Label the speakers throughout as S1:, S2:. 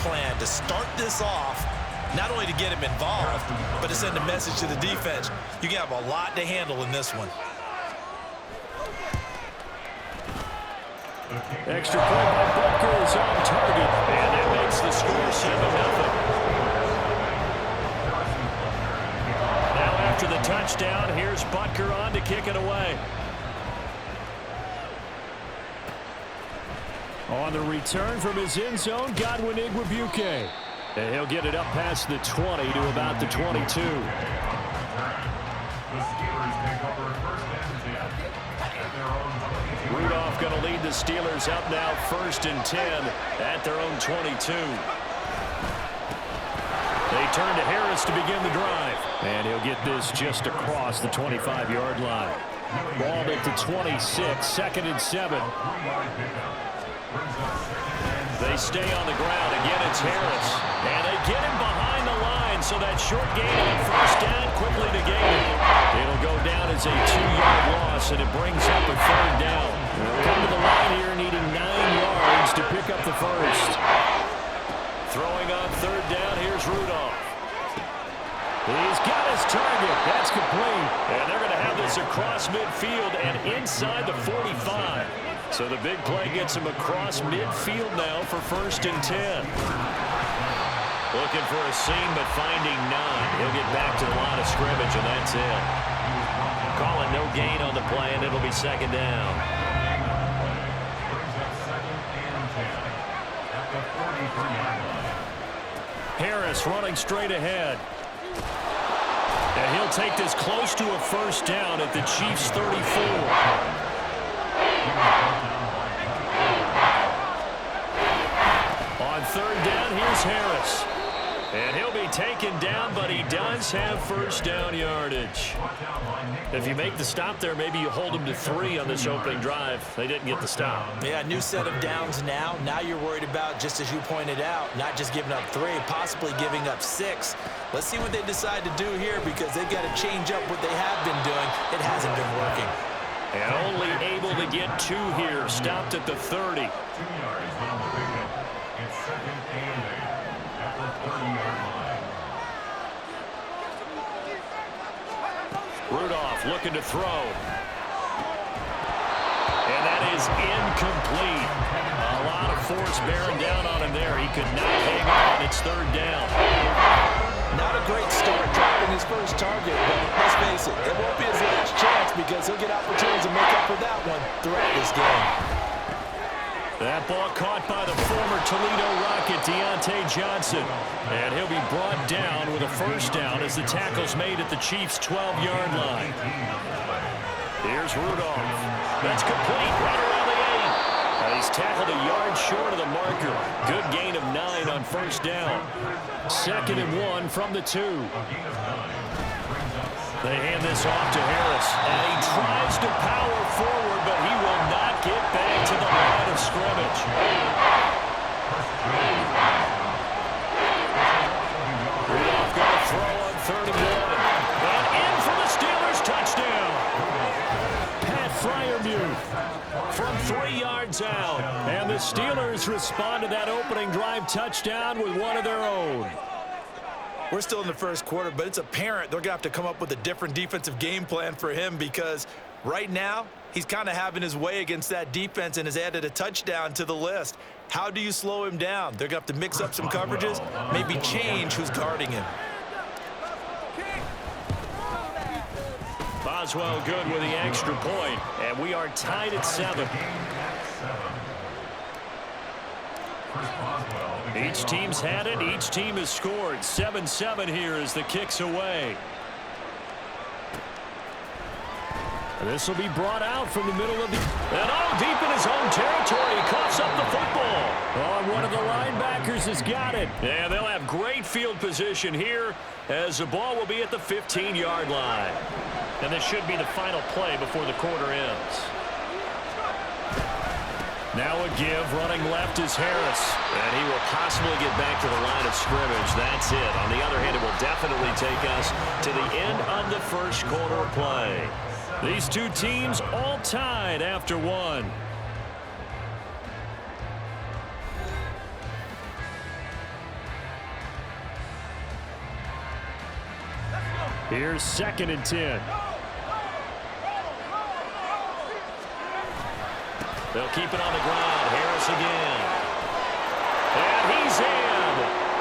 S1: plan to start this off, not only to get him involved, but to send a message to the defense. You have a lot to handle in this one.
S2: Extra point by Butker is on target, and that makes the score 7-0. Now after the touchdown, here's Butker on to kick it away. On the return from his end zone, Godwin Igwebuike. And he'll get it up past the 20 to about the 22. Rudolph going to lead the Steelers up now 1st and 10 at their own 22. They turn to Harris to begin the drive. And he'll get this just across the 25-yard line. Ball at the 26, 2nd and 7. They stay on the ground. Again, it's Harris. And they get him behind the line, so that short gain on 1st down quickly negated. It'll go down as a 2-yard loss, and it brings up a 3rd down. Come to the line here, needing 9 yards to pick up the 1st. Throwing on 3rd down, here's Rudolph. He's got his target. That's complete. And they're going to have this across midfield and inside the 45. So the big play gets him across midfield now for 1st and 10. Looking for a seam, but finding none. He'll get back to the line of scrimmage, and that's it. Calling no gain on the play, and it'll be 2nd down. Harris running straight ahead. And he'll take this close to a 1st down at the Chiefs' 34. On 3rd down, here's Harris. And he'll be taken down, but he does have 1st down yardage. If you make the stop there, maybe you hold him to 3 on this opening drive. They didn't get the stop.
S1: Yeah, new set of downs now. Now you're worried about, just as you pointed out, not just giving up 3, possibly giving up 6. Let's see what they decide to do here, because they've got to change up what they have been doing. It hasn't been working.
S2: And only able to get 2 here. Stopped at the 30. Rudolph looking to throw. And that is incomplete. A lot of force bearing down on him there. He could not hang on. It's 3rd down.
S1: Not a great start dropping his first target, but let's face it, it won't be his last chance, because he'll get opportunities to make up for that one throughout this game.
S2: That ball caught by the former Toledo Rocket, Deontay Johnson. And he'll be brought down with a 1st down as the tackle's made at the Chiefs' 12-yard line. Here's Rudolph. That's complete right around the 8. He's tackled a yard short of the marker. Good gain of 9 on 1st down. 2nd and 1 from the 2. They hand this off to Harris. And he tries to power forward, but he will not get back to the line of scrimmage. Rudolph going to throw on 3rd and 1. And in for the Steelers touchdown. Pat Freiermuth from 3 yards out. And the Steelers respond to that opening drive touchdown with one of their own.
S1: We're still in the 1st quarter, but it's apparent they're going to have to come up with a different defensive game plan for him, because right now he's kind of having his way against that defense and has added a touchdown to the list. How do you slow him down? They're going to have to mix up some coverages, maybe change who's guarding him.
S2: Boswell good with the extra point, and we are tied at 7. Each team's had it. Each team has scored. 7-7 here as the kick's away. This will be brought out from the middle of the... And deep in his own territory. He coughs up the football. And one of the linebackers has got it. And they'll have great field position here as the ball will be at the 15-yard line. And this should be the final play before the quarter ends. Now a give, running left is Harris. And he will possibly get back to the line of scrimmage. That's it. On the other hand, it will definitely take us to the end of the 1st quarter of play. These two teams all tied after 1. Here's 2nd and 10. They'll keep it on the ground. Harris again. And he's in.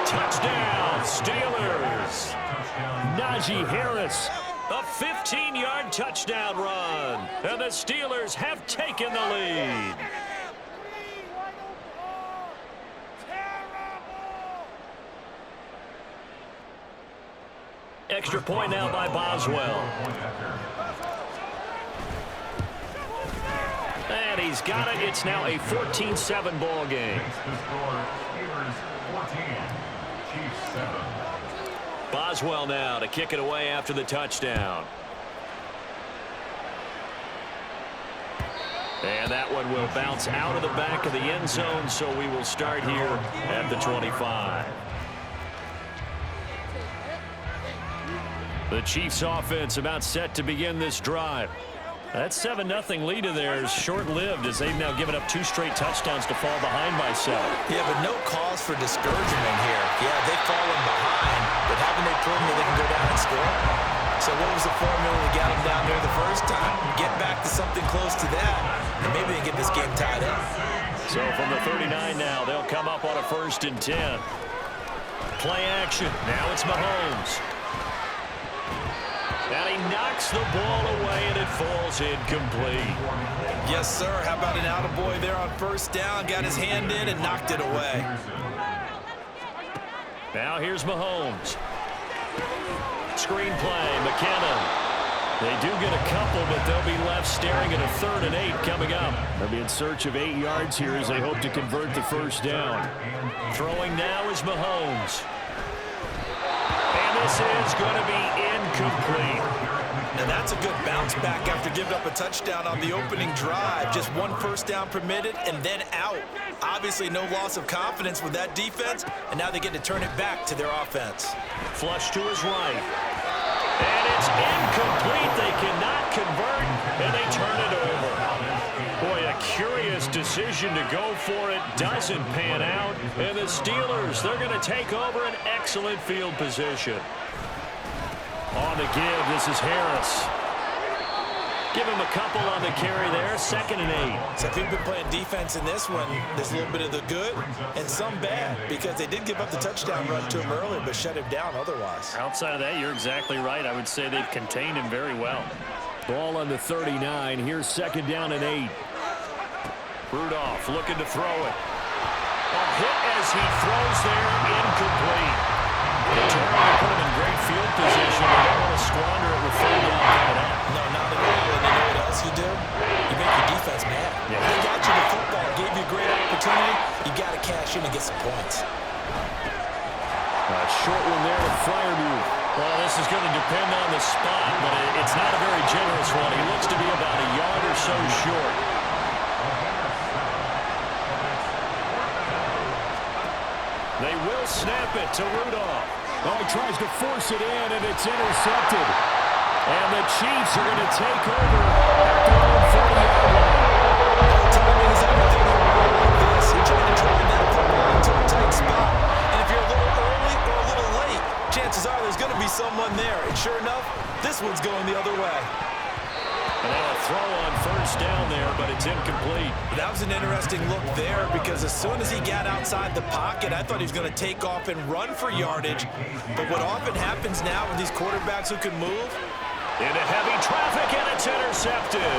S2: Touchdown, Steelers. Najee Harris, a 15-yard touchdown run. And the Steelers have taken the lead. Extra point now by Boswell. And he's got it. It's now a 14-7 ball game. Boswell now to kick it away after the touchdown. And that one will bounce out of the back of the end zone, so we will start here at the 25. The Chiefs offense about set to begin this drive. That 7-0 lead of theirs short-lived as they've now given up 2 straight touchdowns to fall behind by 7.
S1: Yeah, but no cause for discouragement here. Yeah, they've fallen behind, but haven't they proven that they can go down and score? So what was the formula that got them down there the first time? Get back to something close to that, and maybe they get this game tied up.
S2: So from the 39 now, they'll come up on a 1st and 10. Play action. Now it's Mahomes. And he knocks the ball away, and it falls incomplete.
S1: Yes, sir. How about an attaboy there on 1st down? Got his hand in and knocked it away.
S2: Now here's Mahomes. Screen play, McKinnon. They do get a couple, but they'll be left staring at a 3rd and 8 coming up. They'll be in search of 8 yards here as they hope to convert the 1st down. Throwing now is Mahomes. And this is going to be incomplete.
S1: Now that's a good bounce back after giving up a touchdown on the opening drive. Just 1 first down permitted and then out. Obviously no loss of confidence with that defense, and now they get to turn it back to their offense.
S2: Flush to his right. And it's incomplete. They cannot convert, and they turn it over. Boy, a curious decision to go for it. Doesn't pan out. And the Steelers, they're going to take over an excellent field position. On the give, this is Harris. Give him a couple on the carry there, 2nd and 8.
S1: So if you've been playing defense in this one, there's a little bit of the good and some bad, because they did give up the touchdown run to him earlier, but shut him down otherwise.
S2: Outside of that, you're exactly right. I would say they've contained him very well. Ball on the 39. Here's 2nd down and 8. Rudolph looking to throw it. A hit as he throws there, incomplete. They're trying to put him in great field position. They don't want to squander it with 3rd down coming up.
S1: No, not at all. And you know what else you do? You make your defense mad.
S2: Yeah.
S1: They got you the football, gave you a great opportunity. You got to cash in and get some points.
S2: A short one there to Freiermuth. Well, this is going to depend on the spot, but it's not a very generous one. He looks to be about a yard or so short. They will snap it to Rudolph. Oh, he tries to force it in, and it's intercepted. And the Chiefs are going to take over at their own 40-yard line.
S1: Timing is everything in a role like this. You're trying to drive that football into a tight spot. And if you're a little early or a little late, chances are there's going to be someone there. And sure enough, this one's going the other way.
S2: And now a throw on 1st down there, but it's incomplete.
S1: That was an interesting look there, because as soon as he got outside the pocket, I thought he was going to take off and run for yardage. But what often happens now with these quarterbacks who can move?
S2: Into heavy traffic, and it's intercepted.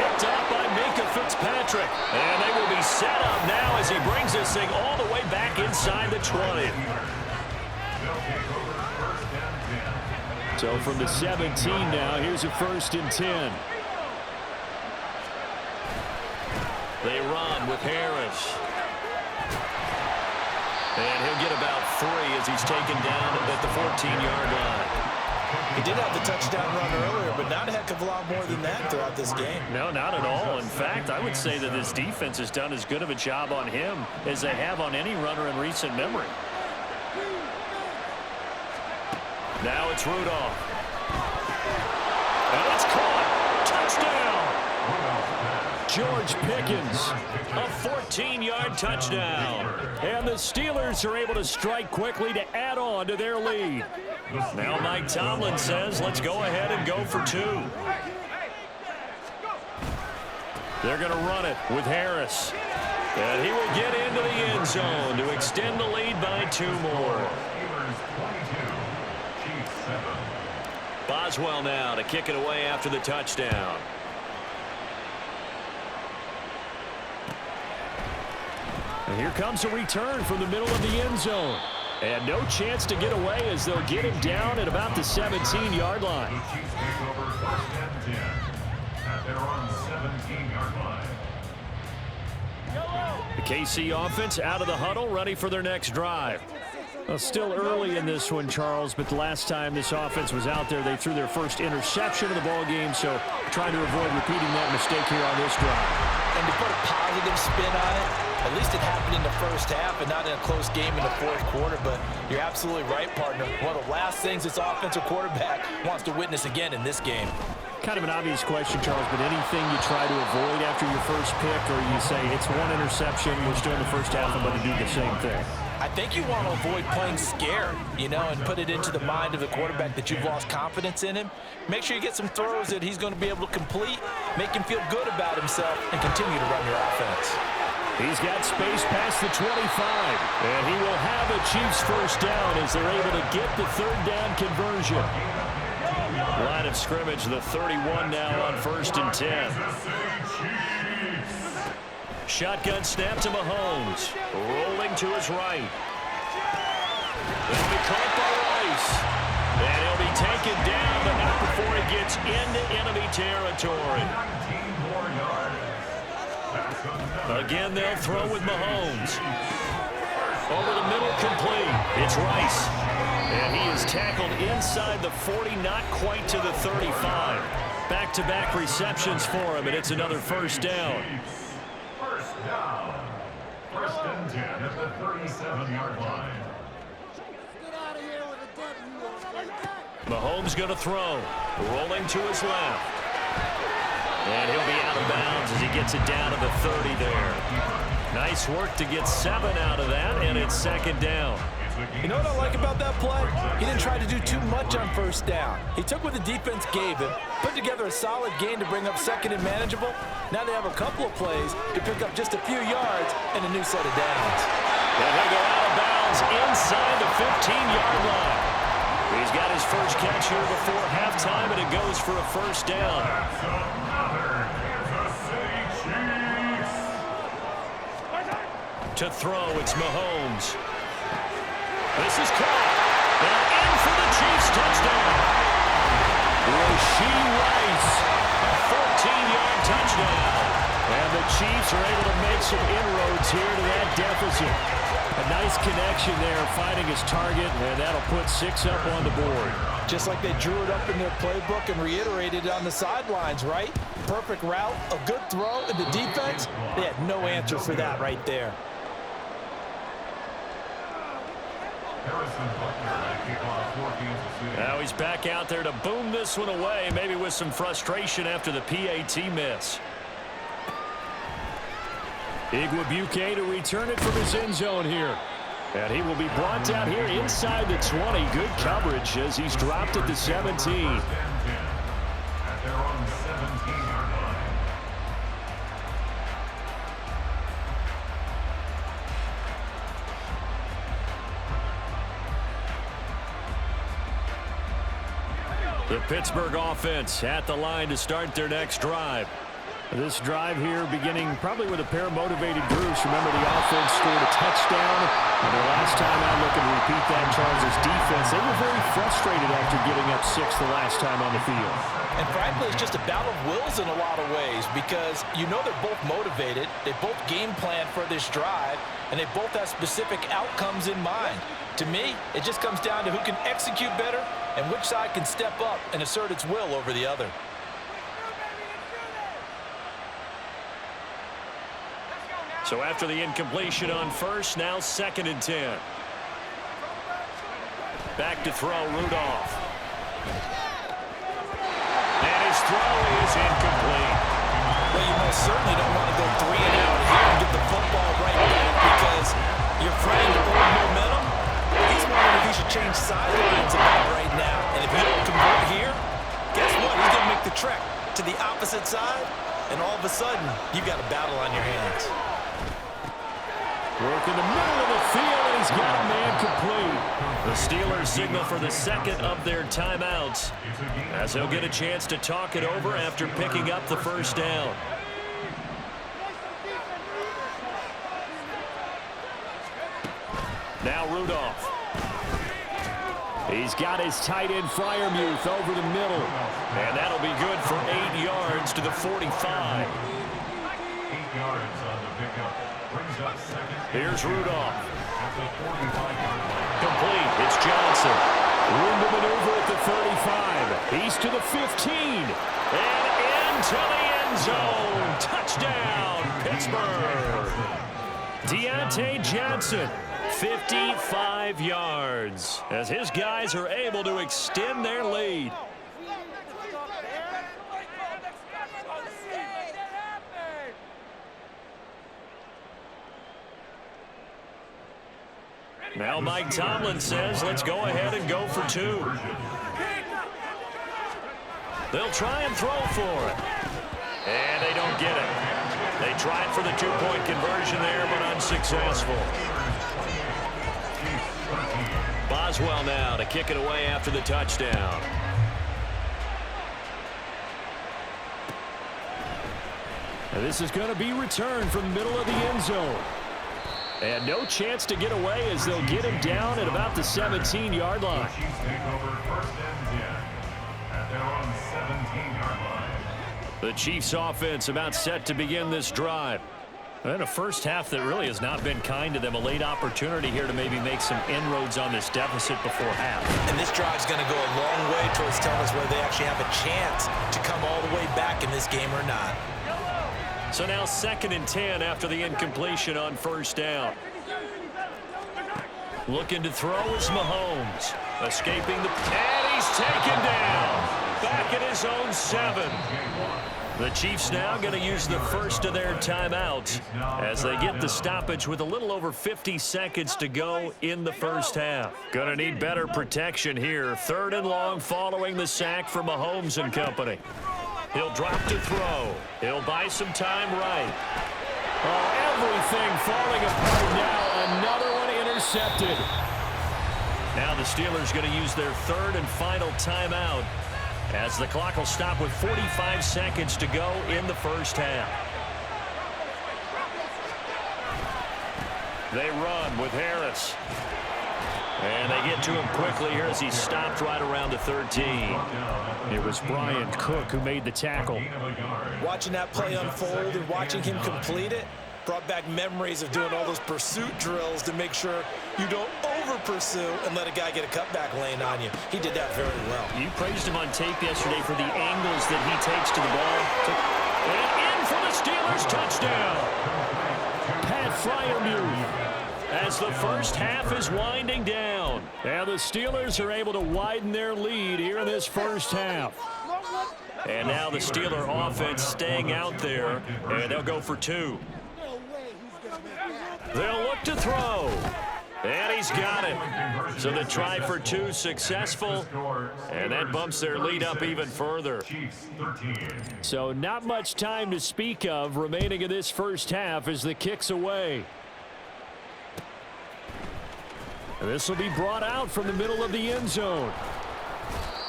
S2: Picked up by Minkah Fitzpatrick. And they will be set up now as he brings this thing all the way back inside the 20. So from the 17 now, here's a 1st and 10. They run with Harris. And he'll get about 3 as he's taken down at the 14-yard line.
S1: He did have the touchdown run earlier, but not a heck of a lot more than that throughout this game.
S2: No, not at all. In fact, I would say that this defense has done as good of a job on him as they have on any runner in recent memory. Now it's Rudolph. And it's caught. Touchdown. George Pickens. A 14-yard touchdown. And the Steelers are able to strike quickly to add on to their lead. Now Mike Tomlin says, let's go ahead and go for two. They're going to run it with Harris. And he will get into the end zone to extend the lead by 2 more. Boswell now to kick it away after the touchdown. And here comes a return from the middle of the end zone. And no chance to get away as they'll get him down at about the 17-yard line. The KC offense out of the huddle, ready for their next drive. Well, still early in this one, Charles, but the last time this offense was out there, they threw their first interception of the ball game, so trying to avoid repeating that mistake here on this drive.
S1: And to put a positive spin on it, at least it happened in the first half and not in a close game in the fourth quarter, but you're absolutely right, partner. One of the last things this offensive quarterback wants to witness again in this game.
S2: Kind of an obvious question, Charles, but anything you try to avoid after your first pick, or you say it's one interception, we're still in the first half, I'm going to do the same thing?
S1: I think you want to avoid playing scared, and put it into the mind of the quarterback that you've lost confidence in him. Make sure you get some throws that he's going to be able to complete, make him feel good about himself, and continue to run your offense.
S2: He's got space past the 25, and he will have a Chiefs first down as they're able to get the third down conversion. Line of scrimmage, the 31 now on 1st and 10. Shotgun snap to Mahomes. Rolling to his right. It'll be caught by Rice. And he'll be taken down, but not before he gets into enemy territory. Again, they'll throw with Mahomes. Over the middle, complete. It's Rice. And he is tackled inside the 40, not quite to the 35. Back-to-back receptions for him, and it's another first down.
S3: First down. 1st and 10 at the 37-yard line.
S2: Mahomes going to throw. Rolling to his left. And he'll be out of bounds as he gets it down to the 30 there. Nice work to get 7 out of that, and it's 2nd down.
S1: You know what I like about that play? He didn't try to do too much on first down. He took what the defense gave him, put together a solid gain to bring up 2nd and manageable. Now they have a couple of plays to pick up just a few yards and a new set of downs.
S2: And he'll go out of bounds inside the 15-yard line. He's got his first catch here before halftime, and it goes for a first down. To throw, it's Mahomes. This is caught. And in for the Chiefs touchdown. Rashee Rice, a 14-yard touchdown. And the Chiefs are able to make some inroads here to that deficit. A nice connection there, finding his target, and that'll put 6 up on the board.
S1: Just like they drew it up in their playbook and reiterated it on the sidelines, right? Perfect route, a good throw, and the defense, they had no answer for that right there.
S2: Now he's back out there to boom this one away, maybe with some frustration after the PAT miss. Igwebuike to return it from his end zone here. And he will be brought down here inside the 20. Good coverage as he's dropped at the 17. The Pittsburgh offense at the line to start their next drive. This drive here beginning probably with a pair of motivated groups. Remember, the offense scored a touchdown. And the last time out, looking to repeat that, Charles' defense, they were very frustrated after giving up 6 the last time on the field.
S1: And frankly, it's just a battle of wills in a lot of ways because they're both motivated. They both game plan for this drive, and they both have specific outcomes in mind. To me, it just comes down to who can execute better and which side can step up and assert its will over the other.
S2: So after the incompletion on first, now 2nd and 10. Back to throw, Rudolph. And his throw is incomplete.
S1: Well, you most certainly don't want to go 3 and out here and get the football right back because your friend old momentum, he's wondering if he should change sidelines about right now. And if you don't convert here, guess what? He's going to make the trek to the opposite side, and all of a sudden, you've got a battle on your hands.
S2: Work in the middle of the field, and he's got a man complete. The Steelers signal for the second of their timeouts as they'll get a chance to talk it over after picking up the first down. Now Rudolph. He's got his tight end Freiermuth over the middle. And that'll be good for 8 yards to the 45.
S3: 8 yards on the pickup. Brings up second.
S2: Here's Rudolph.
S3: At the 45-yard line.
S2: Complete. It's Johnson. Room to maneuver at the 35. He's to the 15. And into the end zone. Touchdown, Pittsburgh. Deontay Johnson. 55 yards as his guys are able to extend their lead. Now Mike Tomlin says, let's go ahead and go for 2. They'll try and throw for it. And they don't get it. They tried for the 2-point conversion there, but unsuccessful. Boswell now to kick it away after the touchdown. And this is going to be returned from the middle of the end zone. And no chance to get away as they'll get him down at about the 17-yard line.
S3: Chiefs take over first and 10 at their own 17-yard line.
S2: The Chiefs offense about set to begin this drive. And a first half that really has not been kind to them. A late opportunity here to maybe make some inroads on this deficit before half.
S1: And this drive's going to go a long way towards telling us whether they actually have a chance to come all the way back in this game or not.
S2: So now 2nd and 10 after the incompletion on first down. Looking to throw is Mahomes. Escaping the... And he's taken down. Back at his own 7. The Chiefs now going to use the first of their timeouts as they get the stoppage with a little over 50 seconds to go in the first half. Going to need better protection here. 3rd and long following the sack from Mahomes and company. He'll drop to throw. He'll buy some time right. Oh, everything falling apart now. Another one intercepted. Now the Steelers going to use their 3rd and final timeout as the clock will stop with 45 seconds to go in the first half. They run with Harris. And they get to him quickly here as he stopped right around the 13. It was Brian Cook who made the tackle.
S1: Watching that play unfold and watching him complete it brought back memories of doing all those pursuit drills to make sure you don't over-pursue and let a guy get a cutback lane on you. He did that very well.
S2: You praised him on tape yesterday for the angles that he takes to the ball. And in for the Steelers touchdown. Pat Freiermuth. As the first half is winding down. Now the Steelers are able to widen their lead here in this first half. And now the Steeler offense staying out there, and they'll go for 2. They'll look to throw. And he's got it. So the try for 2 successful, and that bumps their lead up even further. So not much time to speak of remaining in this first half as the kick's away. And this will be brought out from the middle of the end zone.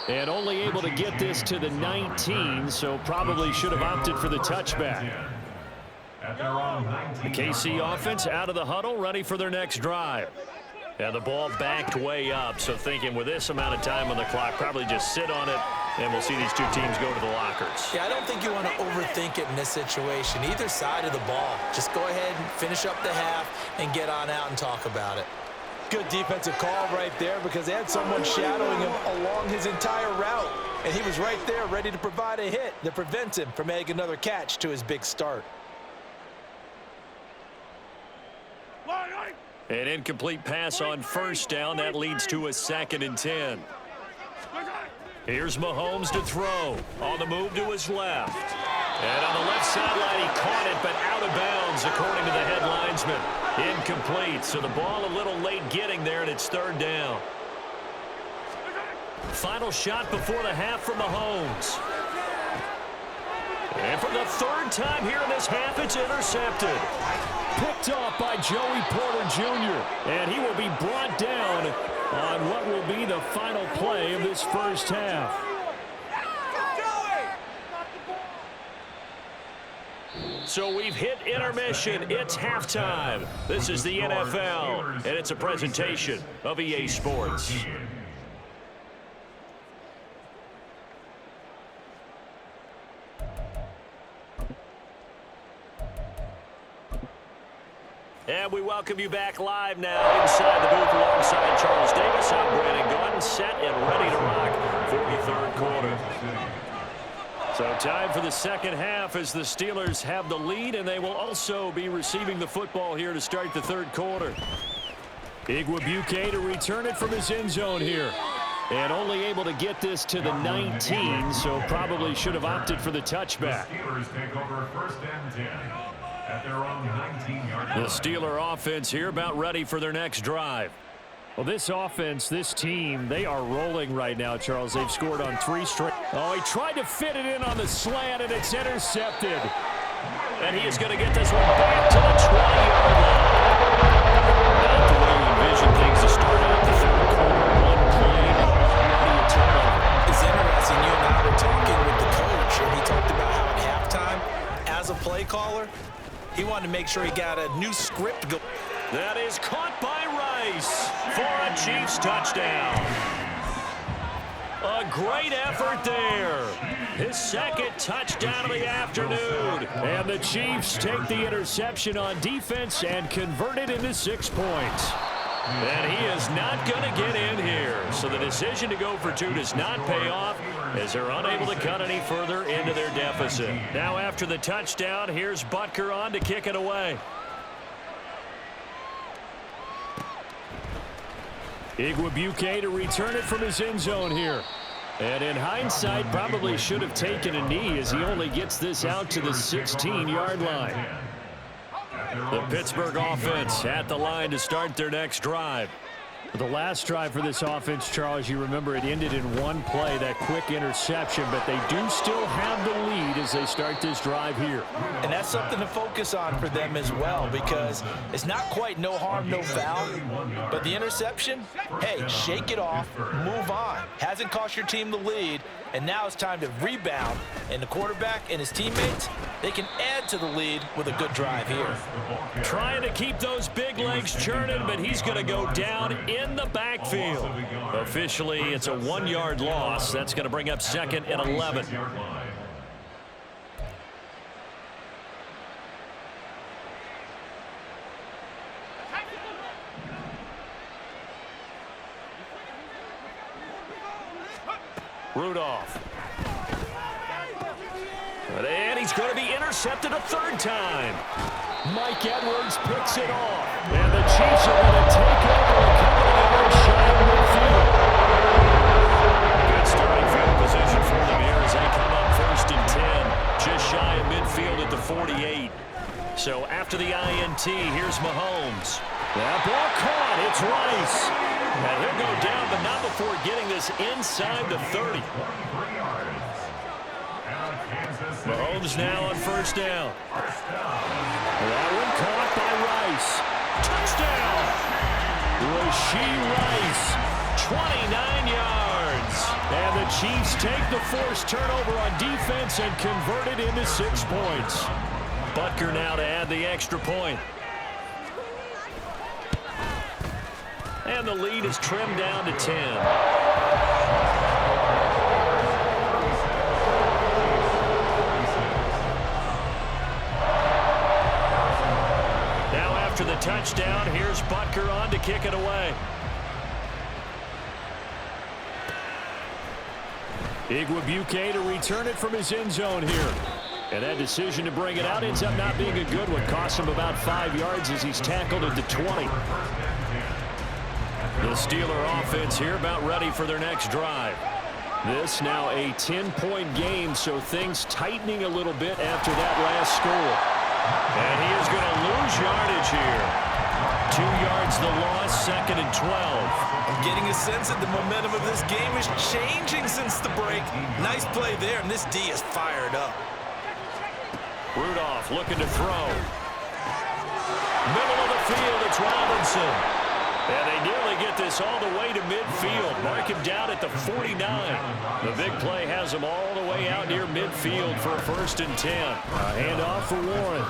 S2: And only able to get this to the 19, so probably should have opted for the touchback. The KC offense out of the huddle, ready for their next drive. And the ball backed way up, so thinking with this amount of time on the clock, probably just sit on it, and we'll see these two teams go to the lockers.
S1: Yeah, I don't think you want to overthink it in this situation. Either side of the ball. Just go ahead and finish up the half and get on out and talk about it. Good defensive call right there because they had someone shadowing him along his entire route. And he was right there ready to provide a hit that prevents him from making another catch to his big start.
S2: An incomplete pass on first down. That leads to a 2nd and 10. Here's Mahomes to throw. On the move to his left. And on the left sideline, he caught it, but out of bounds, according to the head linesman. Incomplete, so the ball a little late getting there, and it's third down. Final shot before the half from Mahomes. And for the third time here in this half, it's intercepted. Picked off by Joey Porter Jr., and he will be brought down on what will be the final play of this first half. So we've hit intermission. It's halftime. This is the NFL, and it's a presentation of EA Sports. And we welcome you back live now inside the booth alongside Charles Davis. I'm Brandon Gaudin, set and ready to rock for the third quarter. So time for the second half as the Steelers have the lead, and they will also be receiving the football here to start the third quarter. Igwebuike to return it from his end zone here. And only able to get this to the 19, so probably should have opted for the touchback.
S3: Steelers take over first and 10 at their own 19-yard line.
S2: The Steeler offense here about ready for their next drive. Well, this offense, this team, they are rolling right now, Charles. They've scored on 3 straight. Oh, he tried to fit it in on the slant, and it's intercepted. And he is going to get this one back to the 20-yard line. Not the way you envision things to start out the third quarter. One play, already a turnover.
S1: It's interesting. You and I were talking with the coach, and he talked about how at halftime, as a play caller, he wanted to make sure he got a new script going.
S2: That is caught by Rice for a Chiefs touchdown. A great effort there. His second touchdown of the afternoon. And the Chiefs take the interception on defense and convert it into 6 points. And he is not going to get in here. So the decision to go for 2 does not pay off as they're unable to cut any further into their deficit. Now after the touchdown, here's Butker on to kick it away. Igwebuike to return it from his end zone here. And in hindsight, probably should have taken a knee as he only gets this out to the 16-yard line. The Pittsburgh offense at the line to start their next drive. The last drive for this offense, Charles, you remember it ended in one play, that quick interception, but they do still have the lead as they start this drive here.
S1: And that's something to focus on for them as well, because it's not quite no harm, no foul, but the interception, hey, shake it off, move on. Hasn't cost your team the lead, and now it's time to rebound, and the quarterback and his teammates, they can add to the lead with a good drive here.
S2: Trying to keep those big legs churning, but he's going to go down in the backfield. Officially, it's a 1-yard loss. That's going to bring up second and 11. Rudolph. And he's going to be intercepted a third time. Mike Edwards picks it off. And the Chiefs are going to take over a couple of yards shy of midfield. Good starting field position for them here as they come up first and 10. Just shy of midfield at the 48. So after the INT, here's Mahomes. That ball caught. It's Rice. And he'll go down, but not before getting this inside the 30. Mahomes now on first down. That one caught by Rice. Touchdown! Rashee Rice, 29 yards. And the Chiefs take the forced turnover on defense and convert it into 6 points. Butker now to add the extra point. And the lead is trimmed down to 10. After the touchdown, here's Butker on to kick it away. Igwebuike to return it from his end zone here. And that decision to bring it out ends up not being a good one. Costs him about 5 yards as he's tackled at the 20. The Steeler offense here about ready for their next drive. This now a 10-point game, so things tightening a little bit after that last score. And he is going to lose yardage here. 2 yards the loss, 2nd and 12.
S1: I'm getting a sense that the momentum of this game is changing since the break. Nice play there, and this D is fired up.
S2: Rudolph looking to throw. Middle of the field, it's Robinson. And they nearly get this all the way to midfield. Mark him down at the 49. The big play has him all the way out near midfield for a 1st and 10. A handoff for Warren.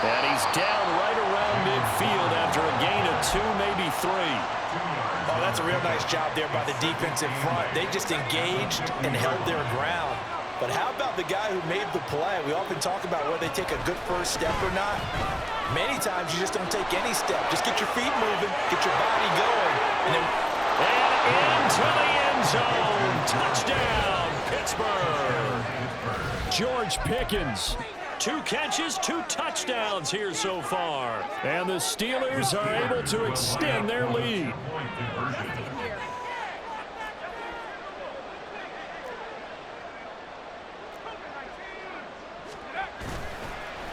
S2: And he's down right around midfield after a gain of 2, maybe 3.
S1: Oh, that's a real nice job there by the defense in front. They just engaged and held their ground. But how about the guy who made the play? We often talk about whether they take a good first step or not. Many times you just don't take any step. Just get your feet moving, get your body going. And
S2: into the end zone. Touchdown, Pittsburgh. George Pickens. 2 catches, 2 touchdowns here so far. And the Steelers are able to extend their lead.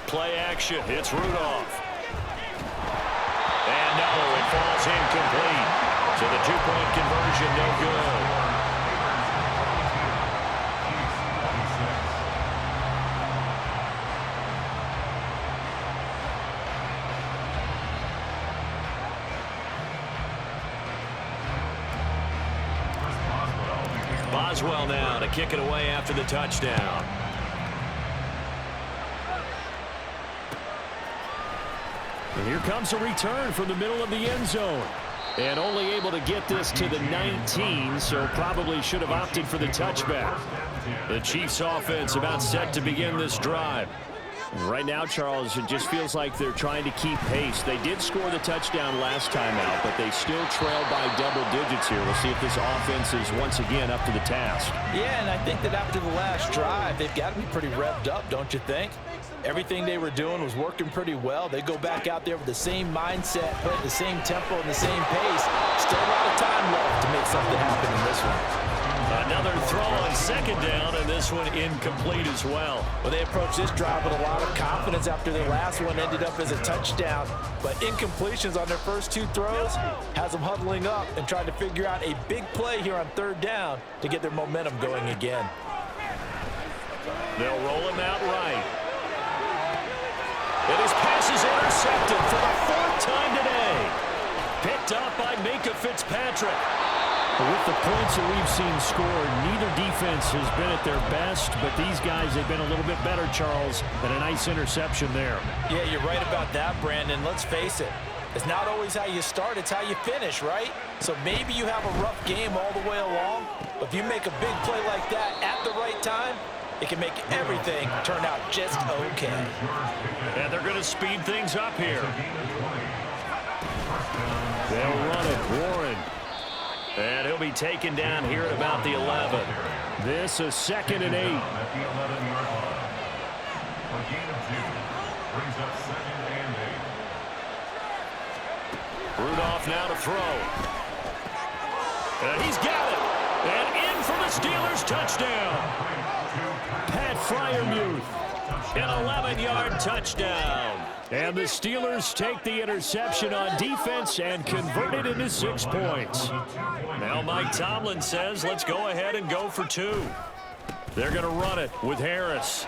S2: Play action. It's Rudolph. And no, it falls incomplete. So the 2-point conversion, no good. Boswell now to kick it away after the touchdown. And here comes a return from the middle of the end zone. And only able to get this to the 19, so probably should have opted for the touchback. The Chiefs offense about set to begin this drive. Right now, Charles, it just feels like they're trying to keep pace. They did score the touchdown last time out, but they still trail by double digits here. We'll see if this offense is once again up to the task.
S1: yeah, and I think that after the last drive, they've got to be pretty revved up, don't you think? Everything they were doing was working pretty well. They go back out there with the same mindset, playing the same tempo and the same pace. Still a lot of time left to make something happen in this one.
S2: Another throw on 2nd down, and this one incomplete as well.
S1: Well, they approached this drive with a lot of confidence after their last one ended up as a touchdown. But incompletions on their first 2 throws has them huddling up and trying to figure out a big play here on 3rd down to get their momentum going again.
S2: They'll roll him out right. And his pass is intercepted for the 4th time today. Picked up by Minkah Fitzpatrick. With the points that we've seen scored, neither defense has been at their best, but these guys have been a little bit better, Charles, and a nice interception there.
S1: Yeah, you're right about that, Brandon. Let's face it. It's not always how you start, it's how you finish, right? So maybe you have a rough game all the way along, but if you make a big play like that at the right time, it can make everything turn out just okay.
S2: And they're going to speed things up here. They'll run it. Warren. And he'll be taken down here at about the 11. This is 2nd and 8.
S3: At the 11-yard line. A gain of 2 brings up 2nd and 8.
S2: Rudolph now to throw. And he's got it. And in for the Steelers touchdown. Pat Freiermuth. An 11-yard touchdown. And the Steelers take the interception on defense and convert it into 6 points. Now Mike Tomlin says, let's go ahead and go for 2. They're going to run it with Harris.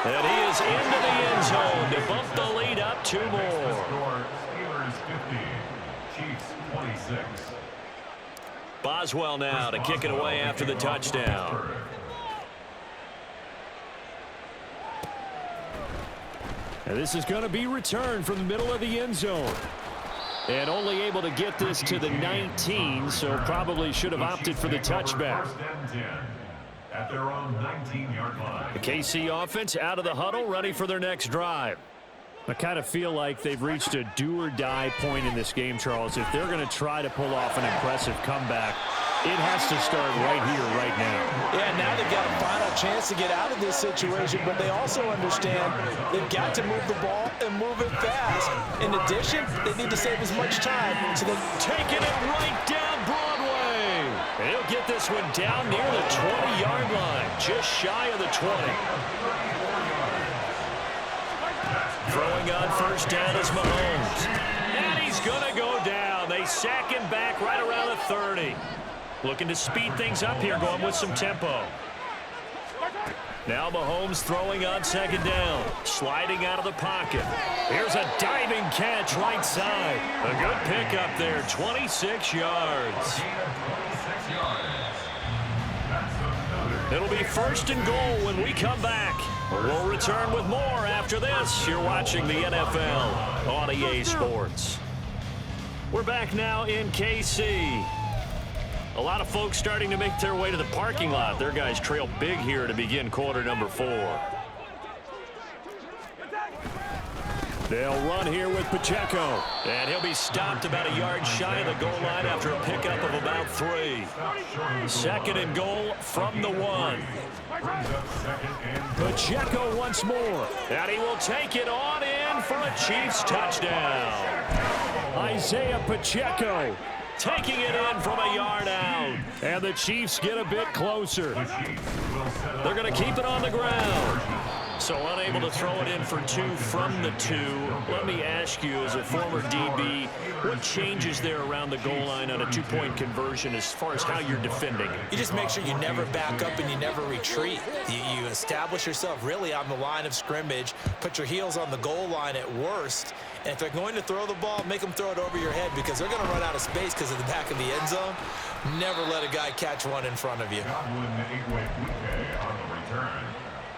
S2: And he is into the end zone to bump the lead up 2 more.
S3: Steelers 50, Chiefs 26.
S2: Boswell now to kick it away after the touchdown. And this is going to be returned from the middle of the end zone. And only able to get this to the 19, so probably should have opted for the touchback.
S3: First and 10 at their own 19-yard line.
S2: The KC offense out of the huddle, ready for their next drive. I kind of feel like they've reached a do-or-die point in this game, Charles. If they're going to try to pull off an impressive comeback, it has to start right here, right now.
S1: Yeah, now they've got a final chance to get out of this situation, but they also understand they've got to move the ball and move it fast. In addition, they need to save as much time so they're
S2: taking it right down Broadway. And he'll get this one down near the 20-yard line, just shy of the 20. Throwing on first down is Mahomes. And he's going to go down. They sack him back right around the 30. Looking to speed things up here, going with some tempo. Now Mahomes throwing on second down. Sliding out of the pocket. Here's a diving catch right side. A good pickup there, 26 yards. It'll be first and goal when we come back. We'll return with more after this. You're watching the NFL on EA Sports. We're back now in KC. A lot of folks starting to make their way to the parking lot. Their guys trail big here to begin quarter number 4. They'll run here with Pacheco. And he'll be stopped about a yard shy of the goal line after a pickup of about 3. Second and goal from the 1. Pacheco once more. And he will take it on in for a Chiefs touchdown. Isaiah Pacheco taking it in from a yard out. And the Chiefs get a bit closer. They're going to keep it on the ground. So unable to throw it in for 2 from the 2. Let me ask you, as a former DB, what changes there around the goal line on a 2-point conversion as far as how you're defending?
S1: You just make sure you never back up and you never retreat. You establish yourself really on the line of scrimmage, put your heels on the goal line at worst, and if they're going to throw the ball, make them throw it over your head because they're going to run out of space because of the back of the end zone. Never let a guy catch one in front of you.
S3: Godwin on the return.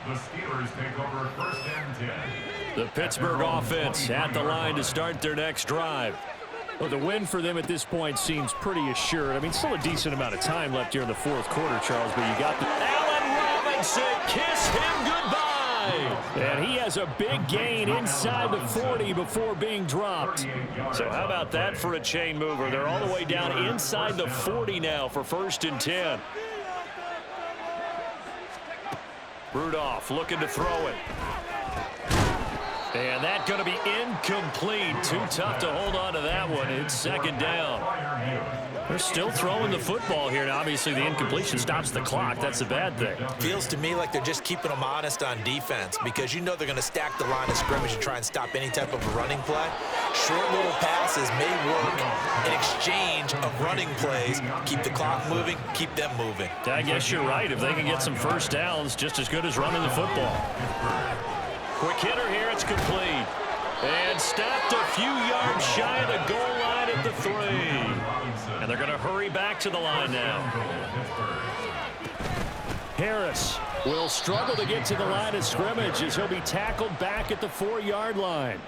S3: The Steelers take over first and 10.
S2: The Pittsburgh offense at the line to start their next drive. Well, the win for them at this point seems pretty assured. I mean, still a decent amount of time left here in the fourth quarter, Charles, but you got the Allen Robinson, kiss him goodbye. And he has a big gain inside the 40 before being dropped. So how about that for a chain mover? They're all the way down inside the 40 now for first and 10. Rudolph looking to throw it. And that's going to be incomplete. Too tough to hold on to that one. It's second down. They're still throwing the football here. Now, obviously, the incompletion stops the clock. That's a bad thing.
S1: Feels to me like they're just keeping them honest on defense because you know they're going to stack the line of scrimmage and try and stop any type of a running play. Short little passes may work in exchange of running plays. Keep the clock moving, keep them moving.
S2: I guess you're right. If they can get some first downs, just as good as running the football. Quick hitter here. It's complete. And stopped a few yards shy of the goal line at the 3. And they're going to hurry back to the line now. Harris will struggle to get to the line of scrimmage as he'll be tackled back at the 4-yard line.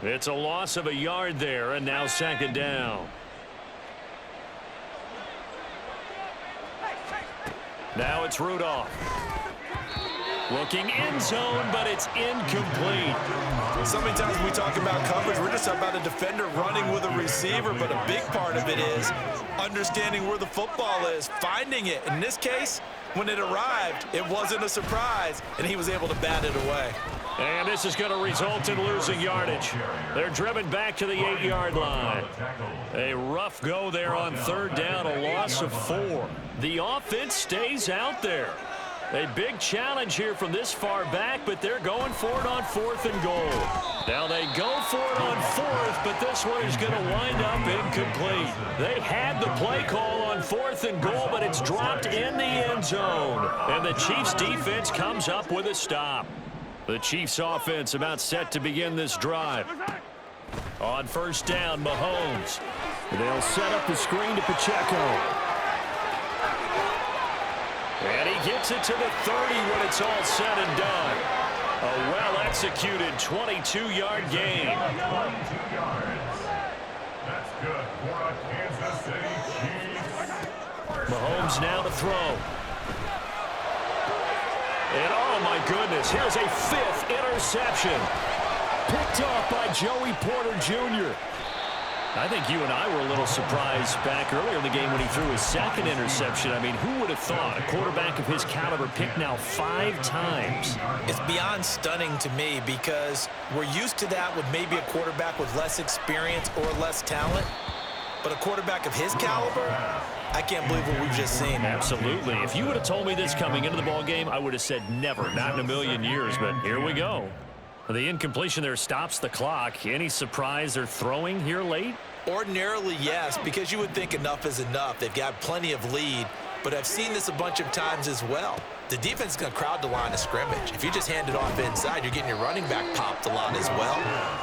S2: It's a loss of a yard there, and now second down. Now it's Rudolph. Looking end zone, but it's incomplete.
S1: So many times when we talk about coverage, we're just about a defender running with a receiver, but a big part of it is understanding where the football is, finding it. In this case, when it arrived, it wasn't a surprise, and he was able to bat it away.
S2: And this is going to result in losing yardage. They're driven back to the 8-yard line. A rough go there on third down, a loss of 4. The offense stays out there. A big challenge here from this far back, but they're going for it on 4th and goal. Now they go for it on 4th, but this one is going to wind up incomplete. They had the play call on 4th and goal, but it's dropped in the end zone. And the Chiefs defense comes up with a stop. The Chiefs offense about set to begin this drive. On first down, Mahomes. They'll set up the screen to Pacheco. And he gets it to the 30 when it's all said and done. A well-executed 22-yard gain.
S3: 22 yards. That's good for a Kansas City Chiefs.
S2: Mahomes now to throw. And oh my goodness, here's a 5th interception. Picked off by Joey Porter Jr. I think you and I were a little surprised back earlier in the game when he threw his 2nd interception. I mean, who would have thought a quarterback of his caliber picked now 5 times?
S1: It's beyond stunning to me because we're used to that with maybe a quarterback with less experience or less talent. But a quarterback of his caliber, I can't believe what we've just seen.
S2: Absolutely. If you would have told me this coming into the ball game, I would have said never, not in a million years, but here we go. The incompletion there stops the clock. Any surprise they're throwing here late?
S1: Ordinarily, yes, because you would think enough is enough. They've got plenty of lead, but I've seen this a bunch of times as well. The defense is going to crowd the line of scrimmage. If you just hand it off inside, you're getting your running back popped a lot as well.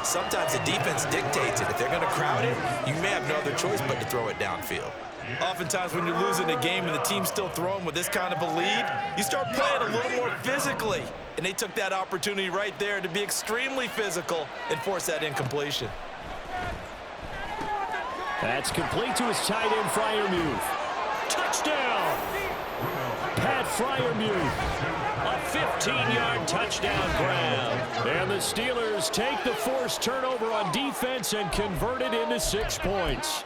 S1: Sometimes the defense dictates it. If they're going to crowd it, you may have no other choice but to throw it downfield. Oftentimes when you're losing a game and the team's still throwing with this kind of a lead, you start playing a little more physically. And they took that opportunity right there to be extremely physical and force that incompletion.
S2: That's complete to his tight end, Freiermuth. Touchdown! Pat Freiermuth. A 15-yard touchdown grab. And the Steelers take the forced turnover on defense and convert it into 6 points.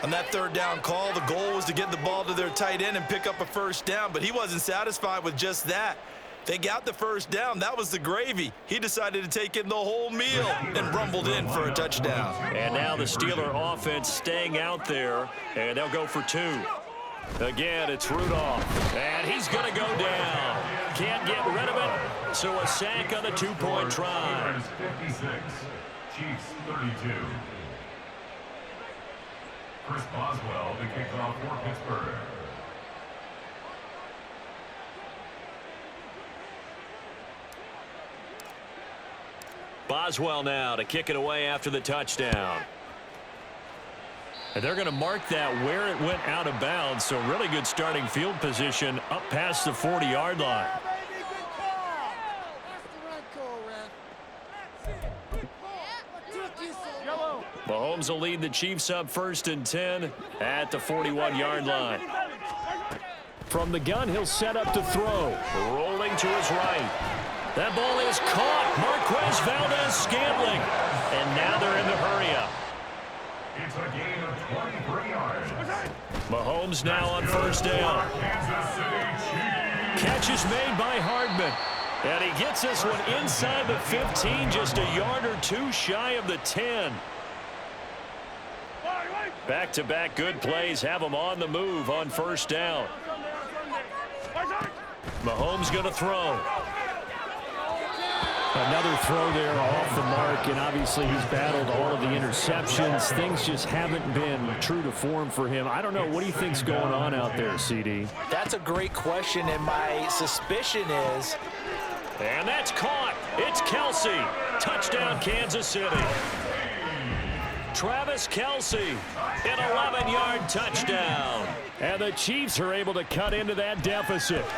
S1: On that third down call, the goal was to get the ball to their tight end and pick up a first down, but he wasn't satisfied with just that. They got the first down. That was the gravy. He decided to take in the whole meal and rumbled in for a touchdown.
S2: And now the Steeler offense staying out there, and they'll go for 2. Again, it's Rudolph, and he's going to go down. Can't get rid of it, so a sack on the 2-point try.
S3: 56, Chiefs 32. Chris Boswell to kick off for Pittsburgh.
S2: Boswell now to kick it away after the touchdown. And they're going to mark that where it went out of bounds, so really good starting field position up past the 40-yard line. Mahomes will lead the Chiefs up 1st and 10 at the 41-yard line. From the gun, he'll set up to throw. Rolling to his right. That ball is caught. Marquez Valdes-Scantling. And now they're in the hurry-up.
S3: It's a gain of 23 yards.
S2: Mahomes now on 1st down.
S3: Kansas City Chiefs.
S2: Catch is made by Hardman. And he gets this one inside the 15, just a yard or 2 shy of the 10. Back-to-back good plays have him on the move on 1st down. Mahomes going to throw. Another throw there off the mark, and obviously he's battled all of the interceptions. Things just haven't been true to form for him. I don't know. What do you think's going on out there, CD?
S1: That's a great question, and my suspicion is...
S2: And that's caught. It's Kelce. Touchdown, Kansas City. Travis Kelce, an 11-yard touchdown. And the Chiefs are able to cut into that deficit.